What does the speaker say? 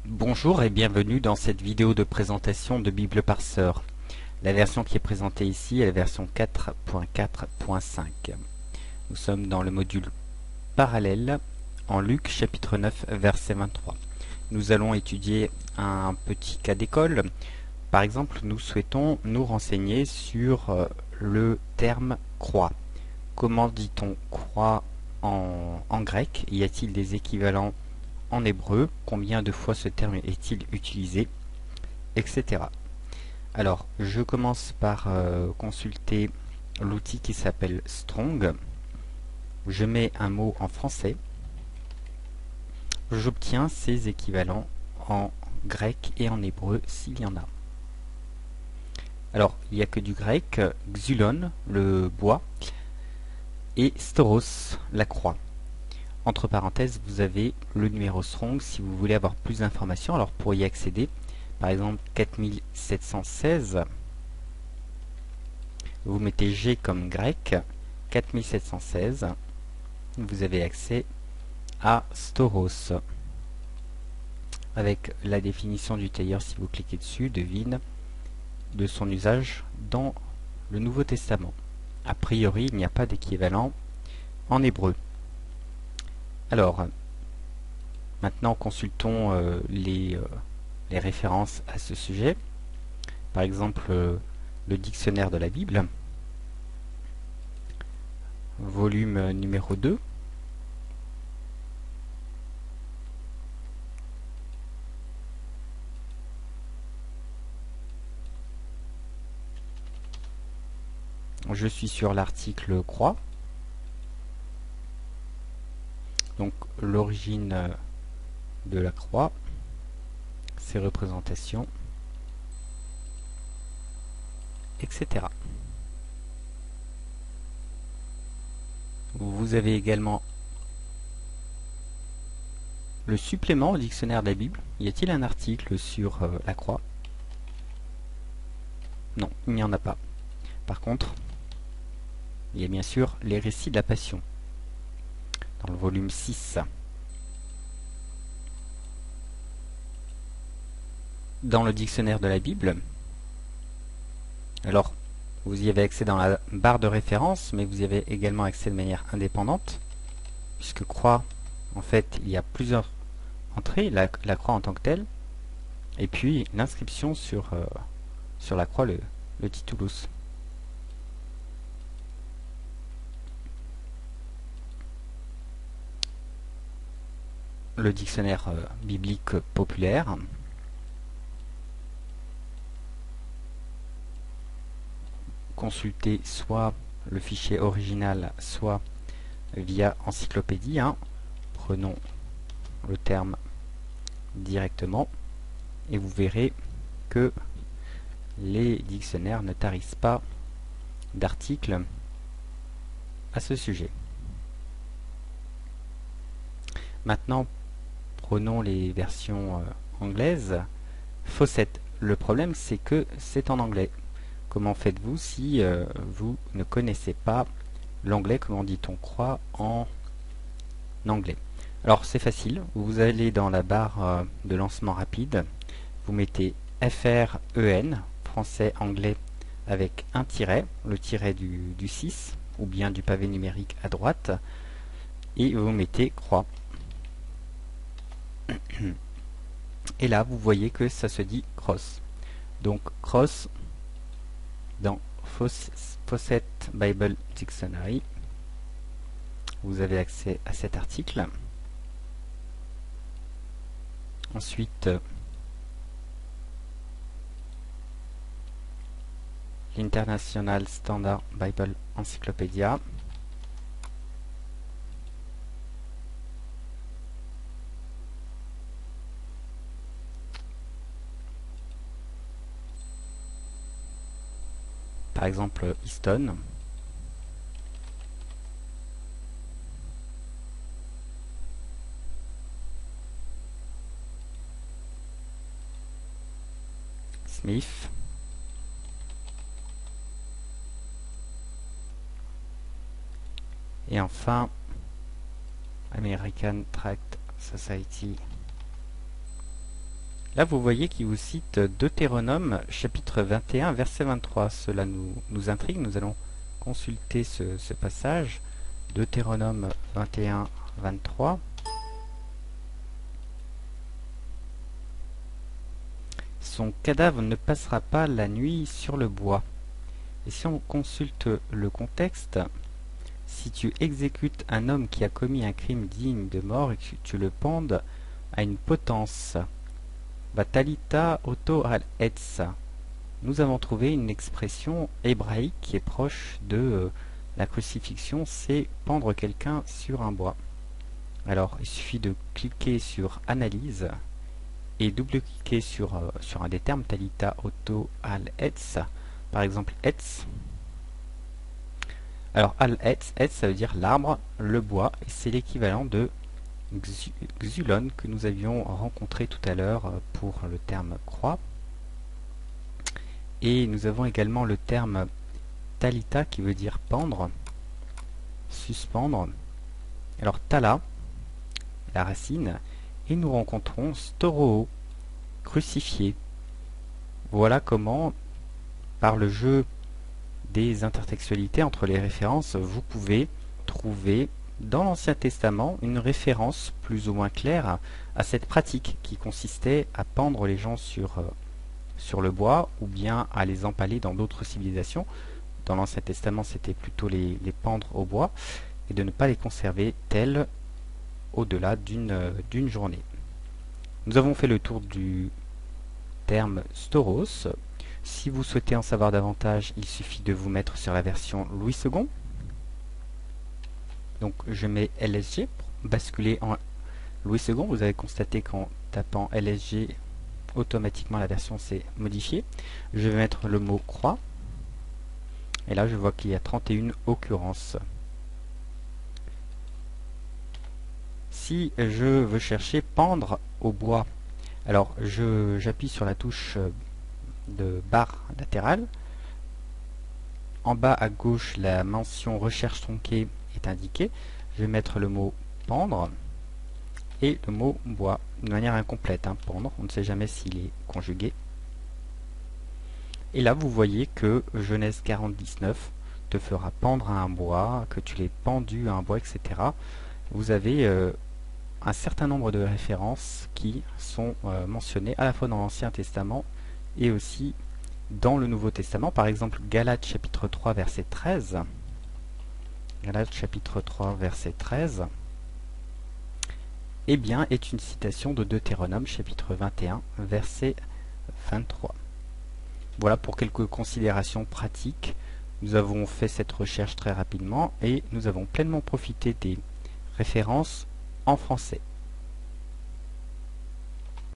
Bonjour et bienvenue dans cette vidéo de présentation de Bible Parseur. La version qui est présentée ici est la version 4.4.5. Nous sommes dans le module parallèle en Luc chapitre 9 verset 23. Nous allons étudier un petit cas d'école. Par exemple, nous souhaitons nous renseigner sur le terme croix. Comment dit-on croix en grec? Y a-t-il des équivalents en hébreu? Combien de fois ce terme est-il utilisé? Etc. Alors, je commence par consulter l'outil qui s'appelle Strong. Je mets un mot en français. J'obtiens ses équivalents en grec et en hébreu s'il y en a. Alors, il n'y a que du grec, xulon, le bois, et stauros, la croix. Entre parenthèses, vous avez le numéro Strong si vous voulez avoir plus d'informations. Alors pour y accéder, par exemple 4716, vous mettez G comme grec, 4716, vous avez accès à Stauros. Avec la définition du tailleur, si vous cliquez dessus, devine de son usage dans le Nouveau Testament. A priori, il n'y a pas d'équivalent en hébreu. Alors, maintenant consultons les références à ce sujet. Par exemple, le dictionnaire de la Bible, volume numéro 2. Je suis sur l'article croix. Donc l'origine de la croix, ses représentations, etc. Vous avez également le supplément au dictionnaire de la Bible. Y a-t-il un article sur la croix? Non, il n'y en a pas. Par contre, il y a bien sûr les récits de la Passion, dans le volume 6. Dans le dictionnaire de la Bible, alors vous y avez accès dans la barre de référence, mais vous y avez également accès de manière indépendante, puisque croix, en fait, il y a plusieurs entrées, la croix en tant que telle, et puis l'inscription sur la croix, le titulus. Le dictionnaire biblique populaire. Consulter soit le fichier original, soit via encyclopédie. Prenons le terme directement et vous verrez que les dictionnaires ne tarissent pas d'articles à ce sujet. Maintenant, prenons les versions anglaises. Fawcett. Le problème, c'est que c'est en anglais. Comment faites-vous si vous ne connaissez pas l'anglais? Comment dit-on croix en anglais? Alors c'est facile, vous allez dans la barre de lancement rapide, vous mettez FREN, français, anglais, avec un tiret, le tiret du 6, ou bien du pavé numérique à droite, et vous mettez croix. Et là, vous voyez que ça se dit cross. Donc cross, dans Fawcett Bible Dictionary, vous avez accès à cet article. Ensuite, l'International Standard Bible Encyclopedia. Par exemple, Easton. Smith. Et enfin, American Tract Society Là, vous voyez qu'il vous cite Deutéronome, chapitre 21, verset 23. Cela nous intrigue. Nous allons consulter ce passage. Deutéronome 21, 23. Son cadavre ne passera pas la nuit sur le bois. Et si on consulte le contexte, si tu exécutes un homme qui a commis un crime digne de mort et que tu le pendes à une potence, Batalita Oto al-Etz. Nous avons trouvé une expression hébraïque qui est proche de la crucifixion, c'est pendre quelqu'un sur un bois. Alors, il suffit de cliquer sur Analyse et double-cliquer sur un des termes, Talita Oto al-Etz, par exemple Etz. Alors, al-Etz, Etz, ça veut dire l'arbre, le bois, et c'est l'équivalent de Xulon que nous avions rencontré tout à l'heure pour le terme croix. Et nous avons également le terme talita qui veut dire pendre, suspendre. Alors tala, la racine, et nous rencontrons storo, crucifié. Voilà comment, par le jeu des intertextualités entre les références, vous pouvez trouver dans l'Ancien Testament une référence plus ou moins claire à cette pratique qui consistait à pendre les gens sur le bois ou bien à les empaler dans d'autres civilisations. Dans l'Ancien Testament, c'était plutôt les pendre au bois et de ne pas les conserver tels au-delà d'une journée. Nous avons fait le tour du terme storos. Si vous souhaitez en savoir davantage, il suffit de vous mettre sur la version Louis II. Donc je mets LSG pour basculer en Louis II. Vous avez constaté qu'en tapant LSG, automatiquement la version s'est modifiée. Je vais mettre le mot croix. Et là je vois qu'il y a 31 occurrences. Si je veux chercher pendre au bois, alors j'appuie sur la touche de barre latérale. En bas à gauche, la mention recherche tronquée est indiquée. Je vais mettre le mot pendre et le mot bois de manière incomplète. Pendre, on ne sait jamais s'il est conjugué. Et là, vous voyez que Genèse 40-19 te fera pendre à un bois, que tu l'aies pendu à un bois, etc. Vous avez un certain nombre de références qui sont mentionnées à la fois dans l'Ancien Testament et aussi dans le Nouveau Testament. Par exemple, Galates chapitre 3 verset 13. Galates chapitre 3 verset 13 eh bien, est une citation de Deutéronome chapitre 21 verset 23. Voilà pour quelques considérations pratiques. Nous avons fait cette recherche très rapidement et nous avons pleinement profité des références en français.